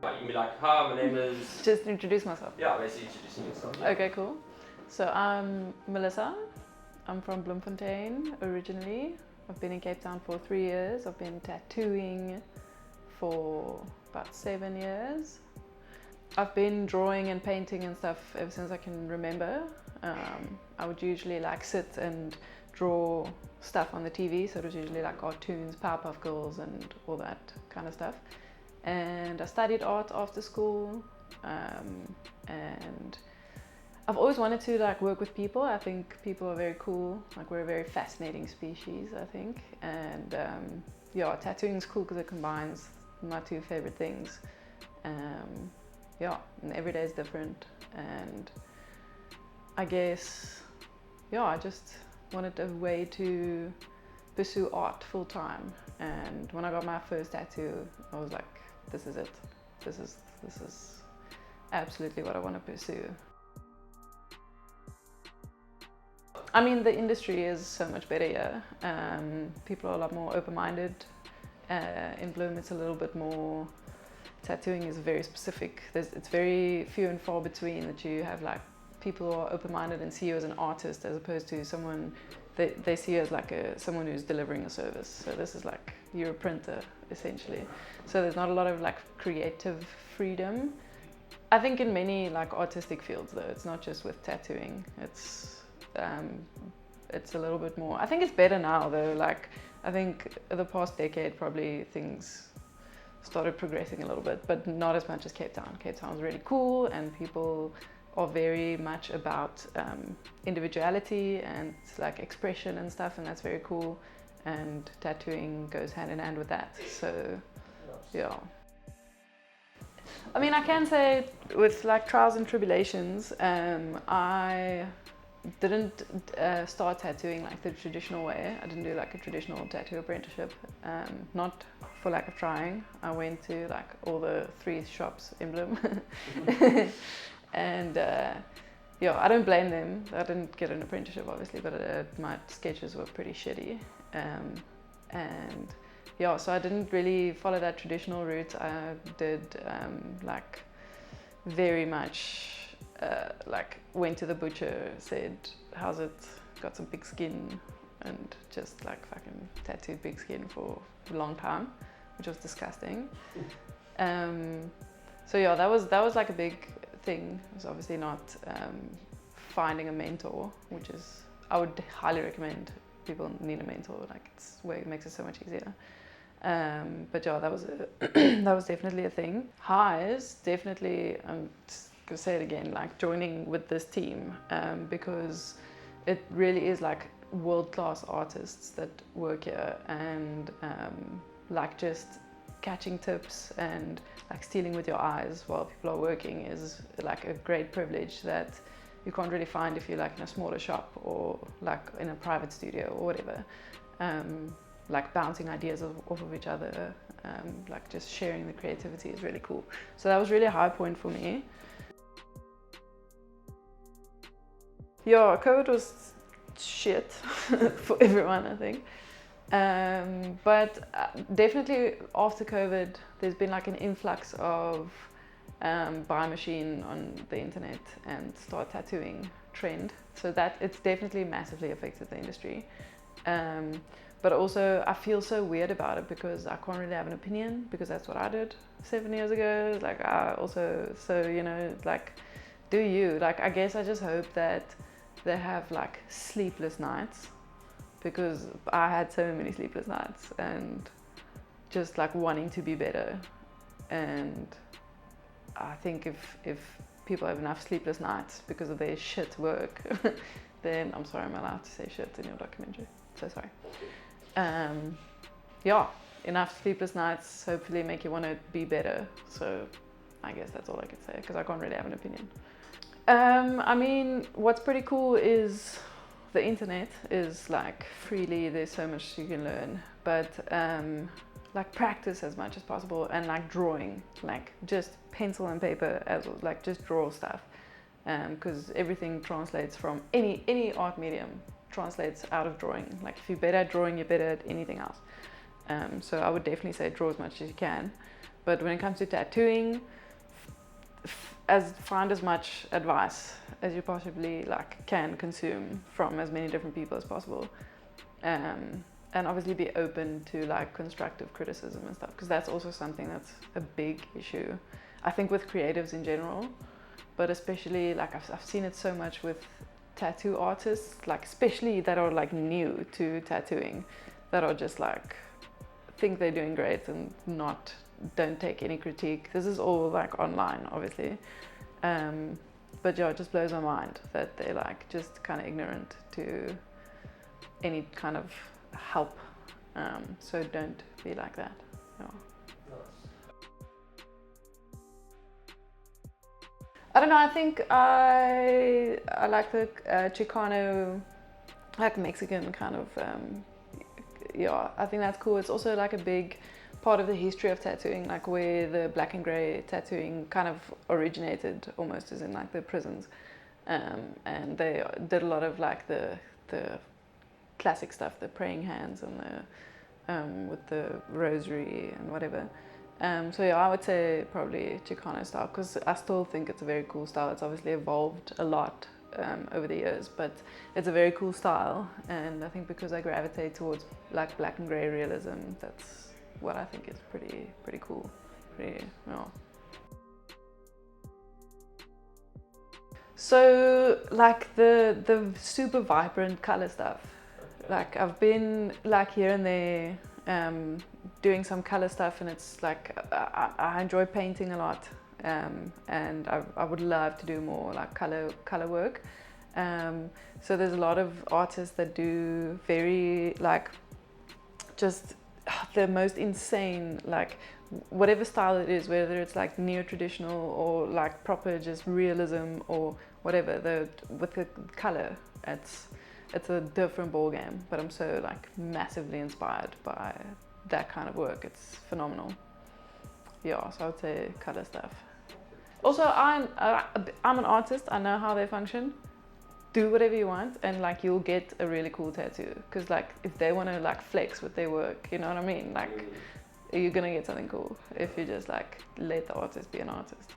Like, you can be like, hi, my name is... Just introduce myself. Yeah, basically introducing yourself. Yeah. Okay, cool. So I'm Melissa. I'm from Bloemfontein originally. I've been in Cape Town for 3 years. I've been tattooing for about 7 years. I've been drawing and painting and stuff ever since I can remember. I would usually like sit and draw stuff on the TV, so it was usually like cartoons, Powerpuff Girls and all that kind of stuff. And I studied art after school, and I've always wanted to like work with people. I think people are very cool. Like, we're a very fascinating species, I think. And yeah, tattooing is cool because it combines my two favorite things. Yeah, and every day is different. And I guess, yeah, I just wanted a way to pursue art full time. And when I got my first tattoo, I was like, this is it. This is absolutely what I want to pursue. I mean, the industry is so much better here. People are a lot more open-minded. In Bloom, it's a little bit more, tattooing is very specific. It's very few and far between that you have like people who are open-minded and see you as an artist, as opposed to someone they see you as like someone who's delivering a service. So this is like, you're a printer essentially. So there's not a lot of like creative freedom. I think in many like artistic fields though, it's not just with tattooing. It's a little bit more. I think it's better now though. Like, I think the past decade probably things started progressing a little bit, but not as much as Cape Town. Cape Town's really cool, and people are very much about individuality and like expression and stuff, and that's very cool. And tattooing goes hand in hand with that. So, yeah. I mean, I can say with like trials and tribulations, I didn't start tattooing like the traditional way. I didn't do like a traditional tattoo apprenticeship, not for lack of trying. I went to like all the 3 shops in Bloom. And yeah, I don't blame them. I didn't get an apprenticeship obviously, but my sketches were pretty shitty. And yeah, so I didn't really follow that traditional route. I did like very much like went to the butcher, said, how's it, got some big skin, and just like fucking tattooed big skin for a long time, which was disgusting. So yeah, that was like a big thing. It was obviously not finding a mentor, which is, I would highly recommend people need a mentor. Like, it makes it so much easier. But yeah, that was that was definitely a thing. Highs, definitely. I'm just gonna say it again, like joining with this team, because it really is like world-class artists that work here, and like just catching tips and like stealing with your eyes while people are working is like a great privilege that you can't really find if you're like in a smaller shop or like in a private studio or whatever. Like bouncing ideas off of each other, like just sharing the creativity is really cool. So that was really a high point for me. Yeah, COVID was shit for everyone, I think. But definitely after COVID, there's been like an influx of buy a machine on the internet and start tattooing trend. So that it's definitely massively affected the industry. But also I feel so weird about it because I can't really have an opinion, because that's what I did 7 years ago. Like, I also, so you know, like, do you, like, I guess I just hope that they have like sleepless nights, because I had so many sleepless nights and just like wanting to be better. And I think if people have enough sleepless nights because of their shit work, then I'm sorry, I'm allowed to say shit in your documentary. So sorry. Yeah, enough sleepless nights hopefully make you want to be better. So I guess that's all I could say, because I can't really have an opinion. I mean, what's pretty cool is the internet is like freely, there's so much you can learn, but like practice as much as possible, and like drawing, like just pencil and paper, as like just draw stuff, because everything translates from any art medium translates out of drawing. Like, if you're better at drawing, you're better at anything else. So I would definitely say draw as much as you can. But when it comes to tattooing, find as much advice as you possibly like can consume from as many different people as possible, and obviously be open to like constructive criticism and stuff, because that's also something that's a big issue, I think, with creatives in general, but especially like I've seen it so much with tattoo artists, like especially that are like new to tattooing, that are just like think they're doing great and don't take any critique. This is all like online, obviously, but yeah, it just blows my mind that they're like just kind of ignorant to any kind of help. So don't be like that. Yeah. I don't know, I think I like the Chicano, like Mexican kind of, yeah, I think that's cool. It's also like a big part of the history of tattooing, like where the black and grey tattooing kind of originated, almost as in like the prisons, and they did a lot of like the classic stuff, the praying hands and the with the rosary and whatever. So yeah, I would say probably Chicano style, because I still think it's a very cool style. It's obviously evolved a lot over the years, but it's a very cool style, and I think because I gravitate towards like black and grey realism, that's what I think is pretty cool. Yeah. So like the super vibrant color stuff, like I've been like here and there doing some color stuff, and it's like I enjoy painting a lot, and I would love to do more like color work. So there's a lot of artists that do very like just the most insane, like whatever style it is, whether it's like neo-traditional or like proper just realism or whatever, with the color, it's a different ball game. But I'm so like massively inspired by that kind of work. It's phenomenal. Yeah, so I would say color stuff. Also, I'm an artist. I know how they function. Do whatever you want, and like you'll get a really cool tattoo. Because like if they want to like flex with their work, you know what I mean? Like you're gonna get something cool if you just like let the artist be an artist.